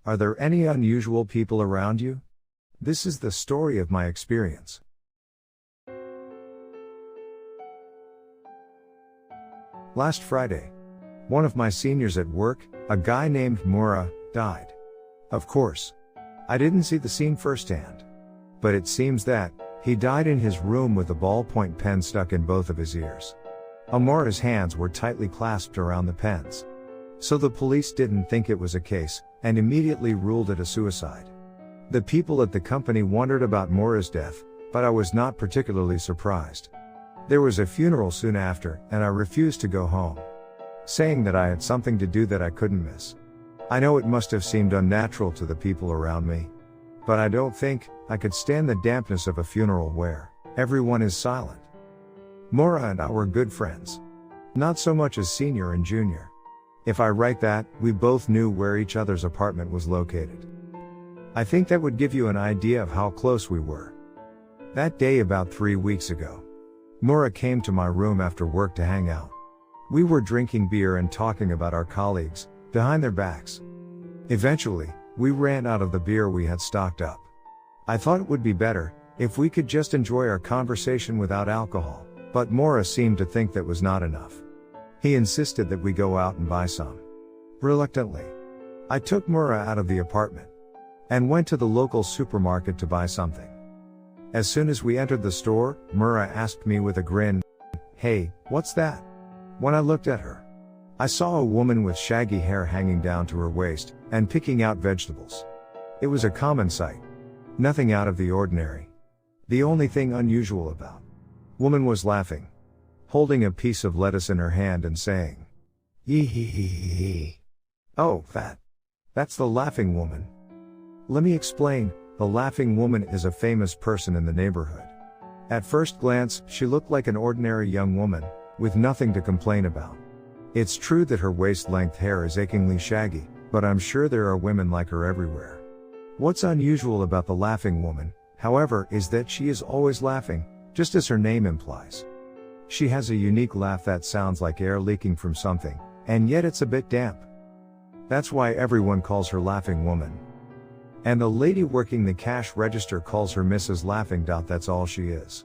Are there any unusual people around you? This is the story of my experience. Last Friday, one of my seniors at work, a guy named Mura, died. Of course, I didn't see the scene firsthand. But it seems that he died in his room with a ballpoint pen stuck in both of his ears. Mura's hands were tightly clasped around the pens. So the police didn't think it was a case, and immediately ruled it a suicide. The people at the company wondered about Mura's death, but I was not particularly surprised. There was a funeral soon after, and I refused to go home, saying that I had something to do that I couldn't miss. I know it must have seemed unnatural to the people around me, but I don't think I could stand the dampness of a funeral where everyone is silent. Mura and I were good friends. Not so much as senior and junior. If I write that, we both knew where each other's apartment was located. I think that would give you an idea of how close we were. That day about 3 weeks ago, Mura came to my room after work to hang out. We were drinking beer and talking about our colleagues, behind their backs. Eventually, we ran out of the beer we had stocked up. I thought it would be better if we could just enjoy our conversation without alcohol, but Mura seemed to think that was not enough. He insisted that we go out and buy some. Reluctantly, I took Mura out of the apartment and went to the local supermarket to buy something. As soon as we entered the store, Mura asked me with a grin, "Hey, what's that?" When I looked at her, I saw a woman with shaggy hair hanging down to her waist and picking out vegetables. It was a common sight. Nothing out of the ordinary. The only thing unusual about woman was laughing, holding a piece of lettuce in her hand and saying, "Yee hee hee hee hee." Oh, that's the laughing woman. Let me explain. The laughing woman is a famous person in the neighborhood. At first glance, she looked like an ordinary young woman, with nothing to complain about. It's true that her waist-length hair is achingly shaggy, but I'm sure there are women like her everywhere. What's unusual about the laughing woman, however, is that she is always laughing, just as her name implies. She has a unique laugh that sounds like air leaking from something, and yet it's a bit damp. That's why everyone calls her Laughing Woman. And the lady working the cash register calls her Mrs. Laughing. That's all she is.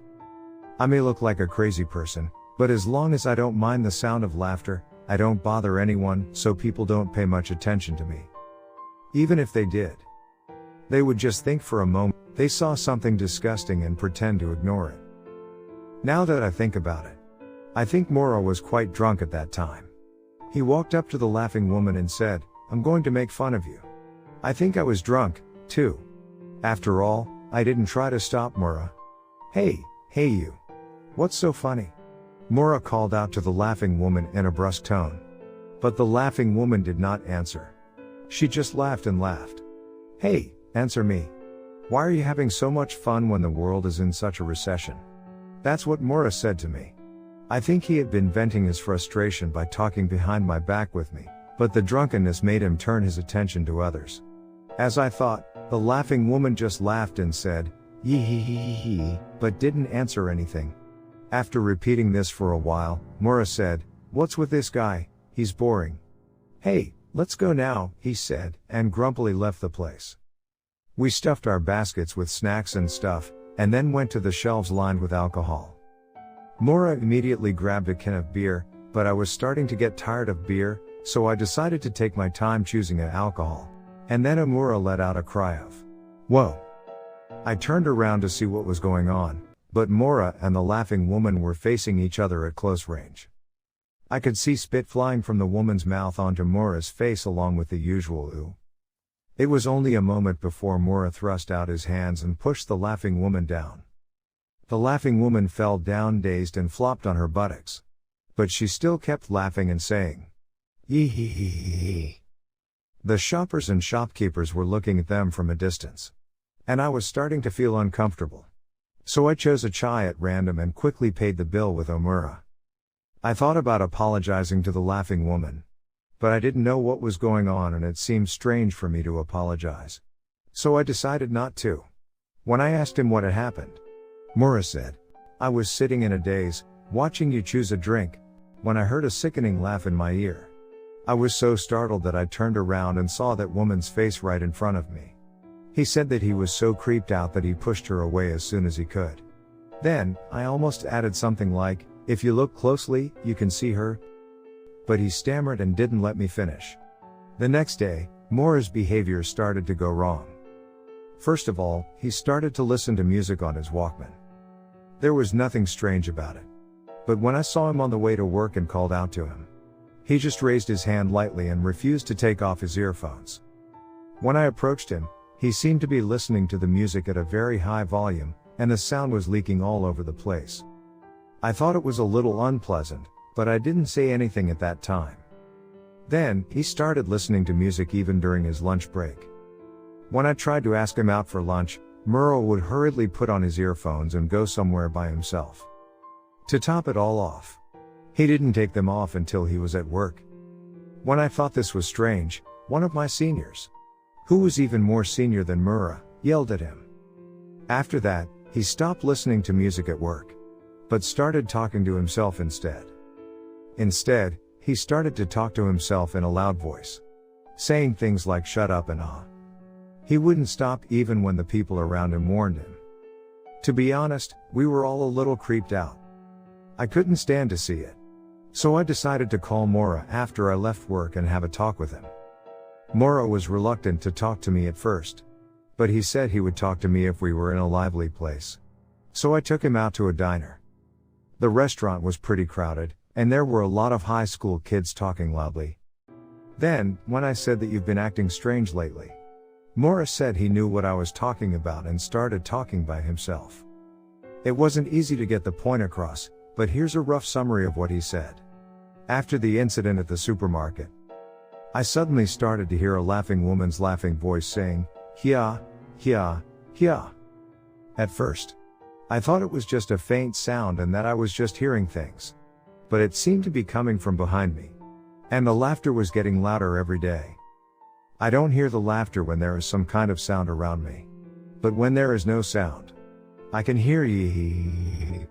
I may look like a crazy person, but as long as I don't mind the sound of laughter, I don't bother anyone, so people don't pay much attention to me. Even if they did, they would just think for a moment they saw something disgusting and pretend to ignore it. Now that I think about it, I think Mura was quite drunk at that time. He walked up to the laughing woman and said, "I'm going to make fun of you." I think I was drunk, too. After all, I didn't try to stop Mura. Hey you. What's so funny?" Mura called out to the laughing woman in a brusque tone. But the laughing woman did not answer. She just laughed and laughed. "Hey, answer me. Why are you having so much fun when the world is in such a recession?" That's what Mura said to me. I think he had been venting his frustration by talking behind my back with me, but the drunkenness made him turn his attention to others. As I thought, the laughing woman just laughed and said, "Yee hee hee hee hee," but didn't answer anything. After repeating this for a while, Mura said, "What's with this guy? He's boring." "Hey, let's go now," he said, and grumpily left the place. We stuffed our baskets with snacks and stuff, and then went to the shelves lined with alcohol. Mura immediately grabbed a can of beer, but I was starting to get tired of beer, so I decided to take my time choosing an alcohol. And then Mura let out a cry of, "Whoa!" I turned around to see what was going on, but Mura and the laughing woman were facing each other at close range. I could see spit flying from the woman's mouth onto Mura's face along with the usual ooh. It was only a moment before Mura thrust out his hands and pushed the laughing woman down. The laughing woman fell down dazed and flopped on her buttocks. But she still kept laughing and saying, "Yee hee hee hee hee." The shoppers and shopkeepers were looking at them from a distance. And I was starting to feel uncomfortable. So I chose a chai at random and quickly paid the bill with Mura. I thought about apologizing to the laughing woman. But I didn't know what was going on and it seemed strange for me to apologize. So I decided not to. When I asked him what had happened, Mura said, "I was sitting in a daze, watching you choose a drink, when I heard a sickening laugh in my ear. I was so startled that I turned around and saw that woman's face right in front of me. He said that he was so creeped out that he pushed her away as soon as he could. Then, I almost added something like, "If you look closely, you can see her." But he stammered and didn't let me finish. The next day, Mora's behavior started to go wrong. First of all, he started to listen to music on his Walkman. There was nothing strange about it. But when I saw him on the way to work and called out to him, he just raised his hand lightly and refused to take off his earphones. When I approached him, he seemed to be listening to the music at a very high volume, and the sound was leaking all over the place. I thought it was a little unpleasant, but I didn't say anything at that time. Then, he started listening to music even during his lunch break. When I tried to ask him out for lunch, Muro would hurriedly put on his earphones and go somewhere by himself. To top it all off, he didn't take them off until he was at work. When I thought this was strange, one of my seniors, who was even more senior than Mura, yelled at him. After that, he stopped listening to music at work, but started talking to himself instead. Instead, he started to talk to himself in a loud voice, saying things like "shut up" and "ah." He wouldn't stop even when the people around him warned him. To be honest, we were all a little creeped out. I couldn't stand to see it. So I decided to call Mora after I left work and have a talk with him. Mora was reluctant to talk to me at first, but he said he would talk to me if we were in a lively place. So I took him out to a diner. The restaurant was pretty crowded, and there were a lot of high school kids talking loudly. Then, when I said that "you've been acting strange lately," Mora said he knew what I was talking about and started talking by himself. It wasn't easy to get the point across, but here's a rough summary of what he said. After the incident at the supermarket, I suddenly started to hear a laughing woman's laughing voice saying, "Hia, hia, hia." At first, I thought it was just a faint sound and that I was just hearing things. But it seemed to be coming from behind me. And the laughter was getting louder every day. I don't hear the laughter when there is some kind of sound around me. But when there is no sound, I can hear yee.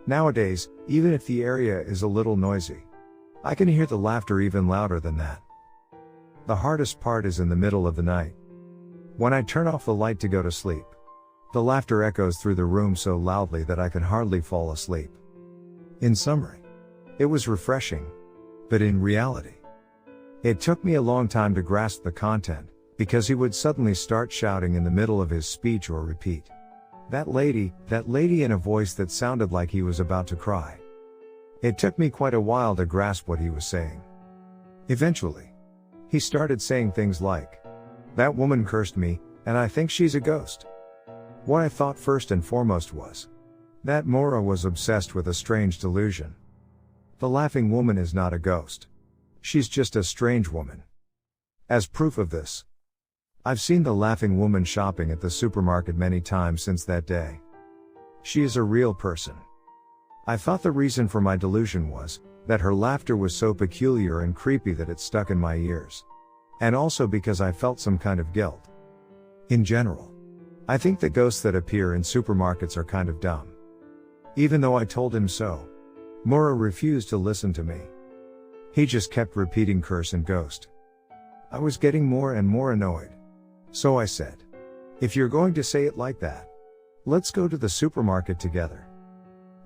Nowadays, even if the area is a little noisy, I can hear the laughter even louder than that. The hardest part is in the middle of the night. When I turn off the light to go to sleep, the laughter echoes through the room so loudly that I can hardly fall asleep. In summary, it was refreshing, but in reality, it took me a long time to grasp the content, because he would suddenly start shouting in the middle of his speech or repeat, that lady," in a voice that sounded like he was about to cry. It took me quite a while to grasp what he was saying. Eventually, he started saying things like, "That woman cursed me, and I think she's a ghost." What I thought first and foremost was that Mora was obsessed with a strange delusion. The laughing woman is not a ghost. She's just a strange woman. As proof of this, I've seen the laughing woman shopping at the supermarket many times since that day. She is a real person. I thought the reason for my delusion was that her laughter was so peculiar and creepy that it stuck in my ears. And also because I felt some kind of guilt. In general, I think the ghosts that appear in supermarkets are kind of dumb. Even though I told him so, Mora refused to listen to me. He just kept repeating "curse" and "ghost." I was getting more and more annoyed. So I said, "If you're going to say it like that, let's go to the supermarket together."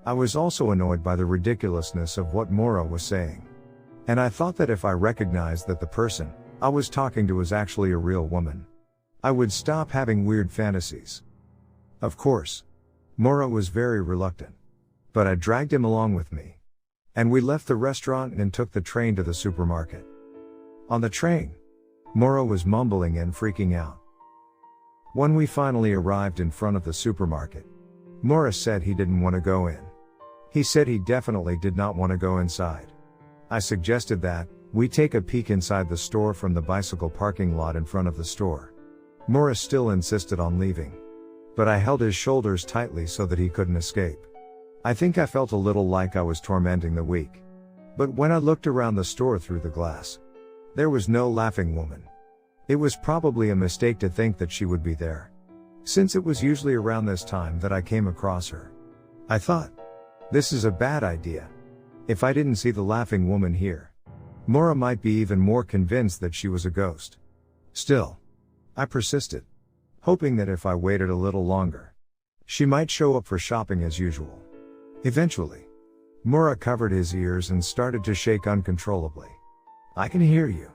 I was also annoyed by the ridiculousness of what Mora was saying. And I thought that if I recognized that the person I was talking to was actually a real woman, I would stop having weird fantasies. Of course, Mora was very reluctant. But I dragged him along with me. And we left the restaurant and took the train to the supermarket. On the train, Mora was mumbling and freaking out. When we finally arrived in front of the supermarket, Mora said he didn't want to go in. He said he definitely did not want to go inside. I suggested that we take a peek inside the store from the bicycle parking lot in front of the store. Mora still insisted on leaving. But I held his shoulders tightly so that he couldn't escape. I think I felt a little like I was tormenting the weak. But when I looked around the store through the glass, there was no laughing woman. It was probably a mistake to think that she would be there, since it was usually around this time that I came across her. I thought, this is a bad idea. If I didn't see the laughing woman here, Mora might be even more convinced that she was a ghost. Still, I persisted, hoping that if I waited a little longer, she might show up for shopping as usual. Eventually, Mora covered his ears and started to shake uncontrollably. "I can hear you.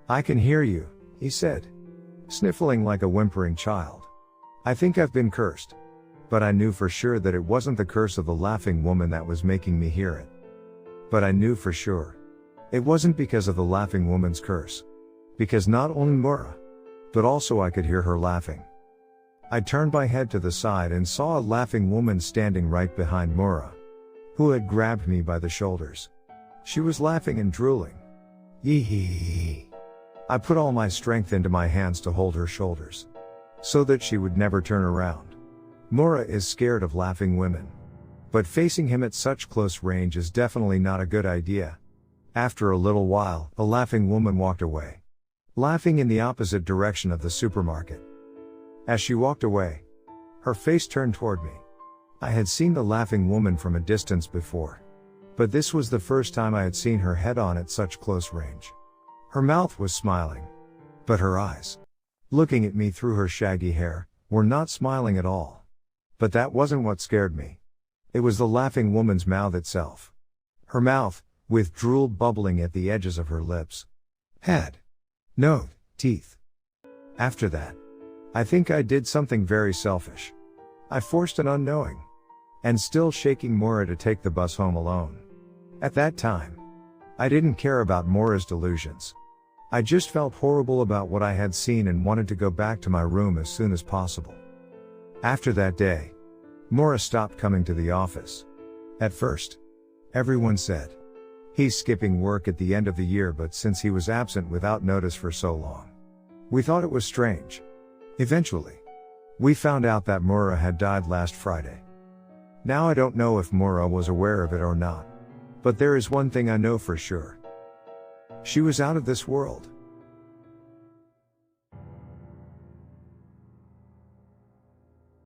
I can hear you," he said, sniffling like a whimpering child. "I think I've been cursed." But I knew for sure that it wasn't the curse of the laughing woman that was making me hear it. But I knew for sure it wasn't because of the laughing woman's curse. Because not only Mora, but also I could hear her laughing. I turned my head to the side and saw a laughing woman standing right behind Mora, who had grabbed me by the shoulders. She was laughing and drooling. Yee hee hee. I put all my strength into my hands to hold her shoulders, so that she would never turn around. Mora is scared of laughing women. But facing him at such close range is definitely not a good idea. After a little while, the laughing woman walked away, laughing in the opposite direction of the supermarket. As she walked away, her face turned toward me. I had seen the laughing woman from a distance before, but this was the first time I had seen her head on at such close range. Her mouth was smiling, but her eyes, looking at me through her shaggy hair, were not smiling at all. But that wasn't what scared me. It was the laughing woman's mouth itself. Her mouth, with drool bubbling at the edges of her lips, had no teeth. After that, I think I did something very selfish. I forced an unknowing and still shaking Mora to take the bus home alone. At that time, I didn't care about Mora's delusions. I just felt horrible about what I had seen and wanted to go back to my room as soon as possible. After that day, Mora stopped coming to the office. At first, everyone said, "He's skipping work at the end of the year," but since he was absent without notice for so long, we thought it was strange. Eventually, we found out that Mora had died last Friday. Now I don't know if Mora was aware of it or not, but there is one thing I know for sure. She was out of this world.